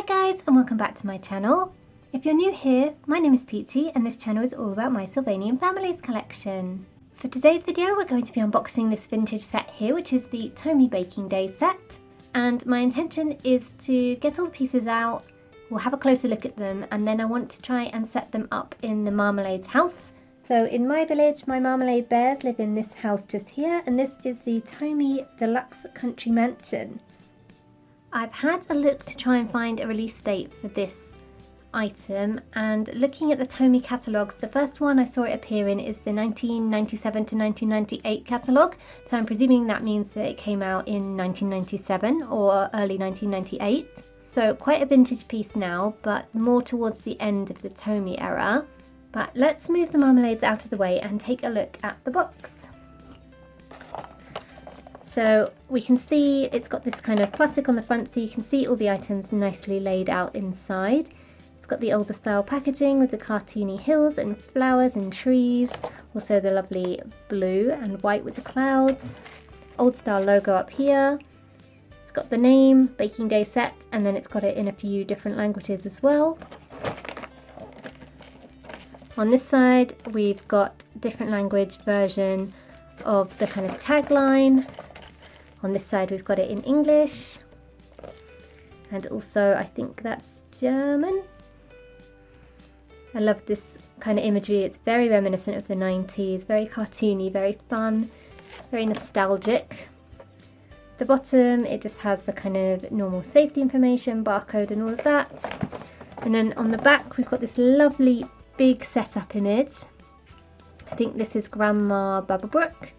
Hi guys, and welcome back to my channel. If you're new here, my name is Peachy and this channel is all about my Sylvanian families collection. For today's video we're going to be unboxing this vintage set here, which is the Tomy Baking Day set, and my intention is to get all the pieces out, we'll have a closer look at them, and then I want to try and set them up in the Marmalade's house. So in my village, my Marmalade Bears live in this house just here, and this is the Tomy Deluxe Country Mansion. I've had a look to try and find a release date for this item, and looking at the Tomy catalogues, the first one I saw it appear in is the 1997 to 1998 catalogue, so I'm presuming that means that it came out in 1997 or early 1998. So quite a vintage piece now, but more towards the end of the Tomy era. But let's move the marmalades out of the way and take a look at the box. So we can see it's got this kind of plastic on the front, so you can see all the items nicely laid out inside. It's got the older style packaging with the cartoony hills and flowers and trees, also the lovely blue and white with the clouds, old style logo up here. It's got the name, Baking Day set, and then it's got it in a few different languages as well. On this side we've got different language version of the kind of tagline. On this side we've got it in English, and also I think that's German. I love this kind of imagery, it's very reminiscent of the 90s, very cartoony, very fun, very nostalgic. The bottom, it just has the kind of normal safety information, barcode and all of that. And then on the back we've got this lovely big setup image. I think this is Grandma Babblebrooke.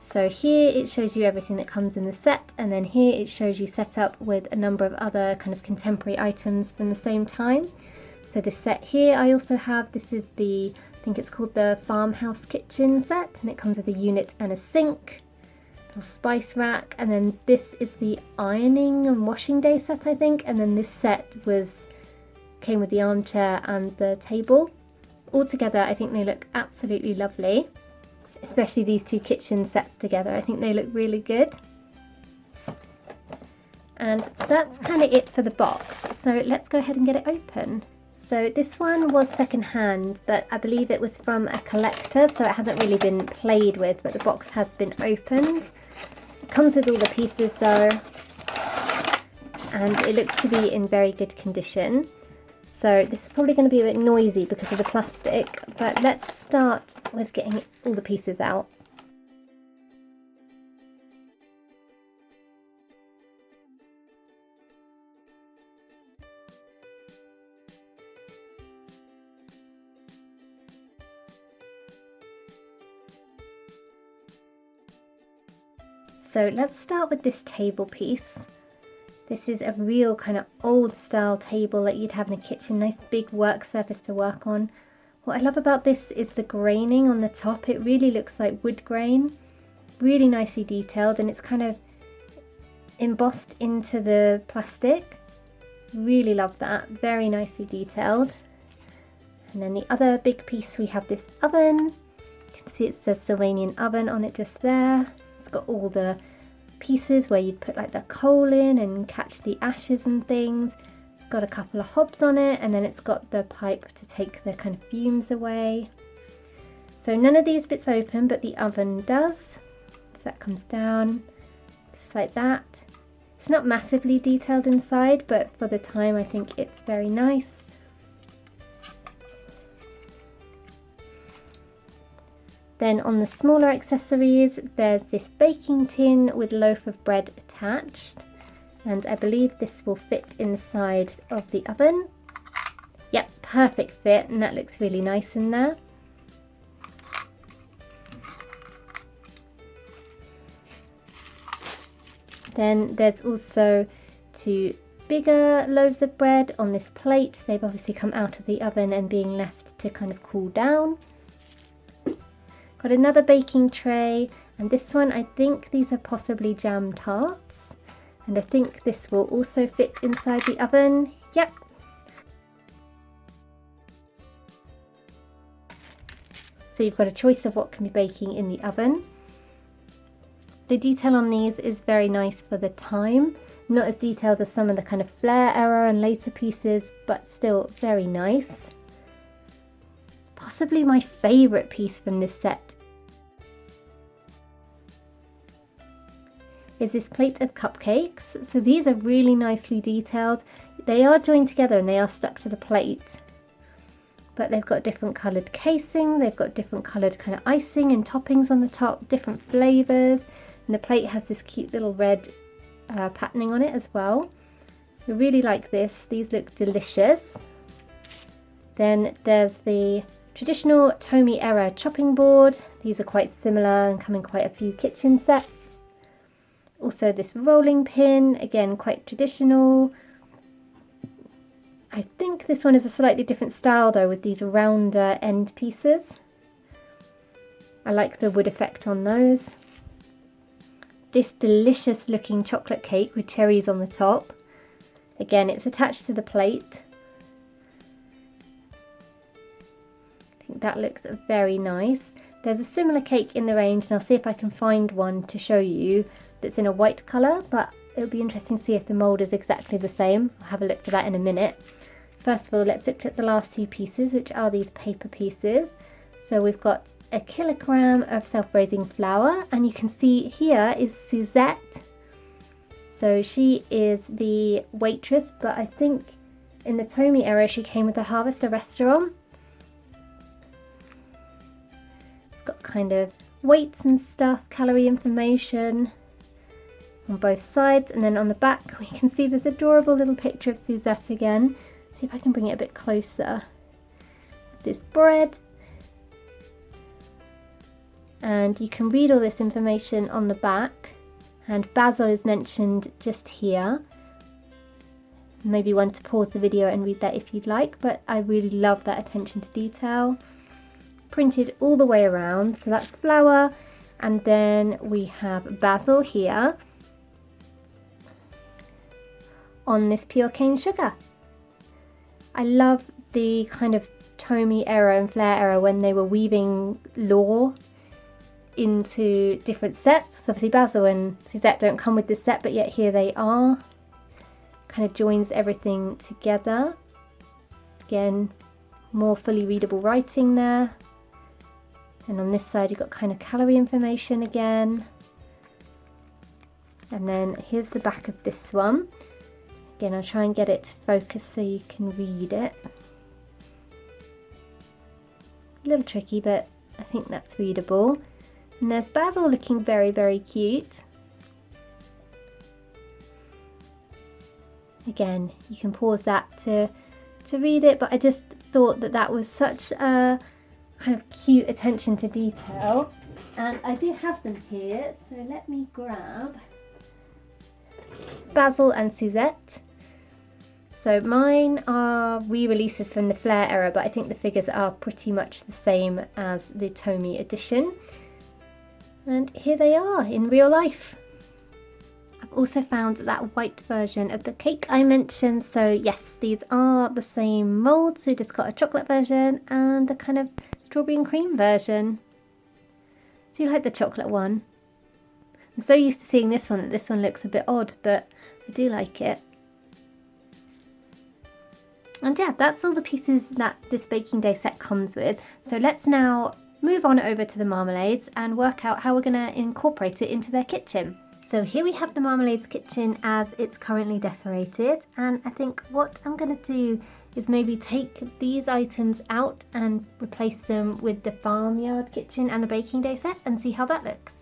So here it shows you everything that comes in the set, and then here it shows you set up with a number of other kind of contemporary items from the same time. So this set here I also have, this is the, I think it's called the Farmhouse Kitchen set, and it comes with a unit and a sink, a little spice rack, and then this is the ironing and washing day set I think, and then this set came with the armchair and the table. Altogether I think they look absolutely lovely. Especially these two kitchen sets together, I think they look really good. And that's kind of it for the box, so let's go ahead and get it open. So this one was second hand, but I believe it was from a collector, so it hasn't really been played with, but the box has been opened. It comes with all the pieces though, and it looks to be in very good condition. So this is probably going to be a bit noisy because of the plastic, but let's start with getting all the pieces out. So let's start with this table piece. This is a real kind of old style table that you'd have in a kitchen, nice big work surface to work on. What I love about this is the graining on the top. It really looks like wood grain, really nicely detailed, and it's kind of embossed into the plastic. Really love that, very nicely detailed. And then the other big piece, we have this oven. You can see it says Sylvanian oven on it just there. It's got all the pieces where you'd put like the coal in and catch the ashes and things. It's got a couple of hobs on it, and then it's got the pipe to take the kind of fumes away. So none of these bits open, but the oven does. So that comes down just like that. It's not massively detailed inside, but for the time I think it's very nice. Then on the smaller accessories, there's this baking tin with loaf of bread attached, and I believe this will fit inside of the oven. Yep, perfect fit, and that looks really nice in there. Then there's also two bigger loaves of bread on this plate. They've obviously come out of the oven and being left to kind of cool down. Got another baking tray, and this one I think these are possibly jam tarts, and I think this will also fit inside the oven. Yep. So you've got a choice of what can be baking in the oven. The detail on these is very nice for the time. Not as detailed as some of the kind of Flair era and later pieces, but still very nice. Possibly my favourite piece from this set is this plate of cupcakes. So these are really nicely detailed. They are joined together and they are stuck to the plate, but they've got different coloured casing, they've got different coloured kind of icing and toppings on the top, different flavours, and the plate has this cute little red patterning on it as well. I really like this. These look delicious. Then there's the traditional Tomy era chopping board. These are quite similar and come in quite a few kitchen sets. Also this rolling pin, again quite traditional. I think this one is a slightly different style though, with these rounder end pieces. I like the wood effect on those. This delicious looking chocolate cake with cherries on the top. Again, it's attached to the plate. I think that looks very nice. There's a similar cake in the range, and I'll see if I can find one to show you that's in a white colour, but it'll be interesting to see if the mould is exactly the same. I'll have a look for that in a minute. First of all, let's look at the last two pieces, which are these paper pieces. So we've got a kilogram of self-raising flour, and you can see here is Suzette. So she is the waitress, but I think in the Tomy era she came with the Harvester restaurant. It's got kind of weights and stuff, calorie information on both sides, and then on the back we can see this adorable little picture of Suzette again. See if I can bring it a bit closer. This bread, and you can read all this information on the back, and basil is mentioned just here. Maybe one to pause the video and read that if you'd like, but I really love that attention to detail. Printed all the way around, so that's flour, and then we have basil here on this pure cane sugar. I love the kind of Tomy era and Flair era when they were weaving lore into different sets. So obviously Basil and Suzette don't come with this set, but yet here they are. Kind of joins everything together. Again, more fully readable writing there. And on this side you've got kind of calorie information again. And then here's the back of this one. Again, I'll try and get it to focus so you can read it. A little tricky, but I think that's readable. And there's Basil looking very, very cute. Again, you can pause that to read it, but I just thought that that was such a kind of cute attention to detail. And I do have them here, so let me grab Basil and Suzette. So mine are re-releases from the Flair era, but I think the figures are pretty much the same as the Tomy edition. And here they are in real life. I've also found that white version of the cake I mentioned. So yes, these are the same mould, so just got a chocolate version and a kind of strawberry and cream version. Do you like the chocolate one? I'm so used to seeing this one that this one looks a bit odd, but I do like it. And yeah, that's all the pieces that this baking day set comes with. So let's now move on over to the marmalades and work out how we're going to incorporate it into their kitchen. So here we have the Marmalade's kitchen as it's currently decorated, and I think what I'm going to do is maybe take these items out and replace them with the farmyard kitchen and the baking day set and see how that looks.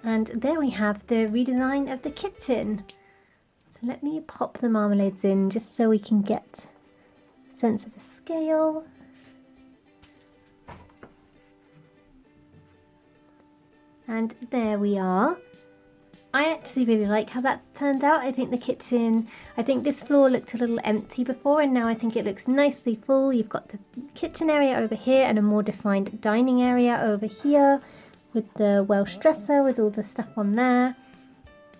And there we have the redesign of the kitchen. So let me pop the marmalades in just so we can get a sense of the scale. And there we are. I actually really like how that's turned out. I think the kitchen, I think this floor looked a little empty before, and now I think it looks nicely full. You've got the kitchen area over here and a more defined dining area over here with the Welsh dresser with all the stuff on there.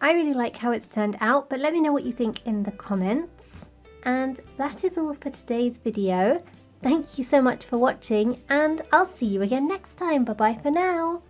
I really like how it's turned out, but let me know what you think in the comments. And that is all for today's video. Thank you so much for watching, and I'll see you again next time. Bye bye for now.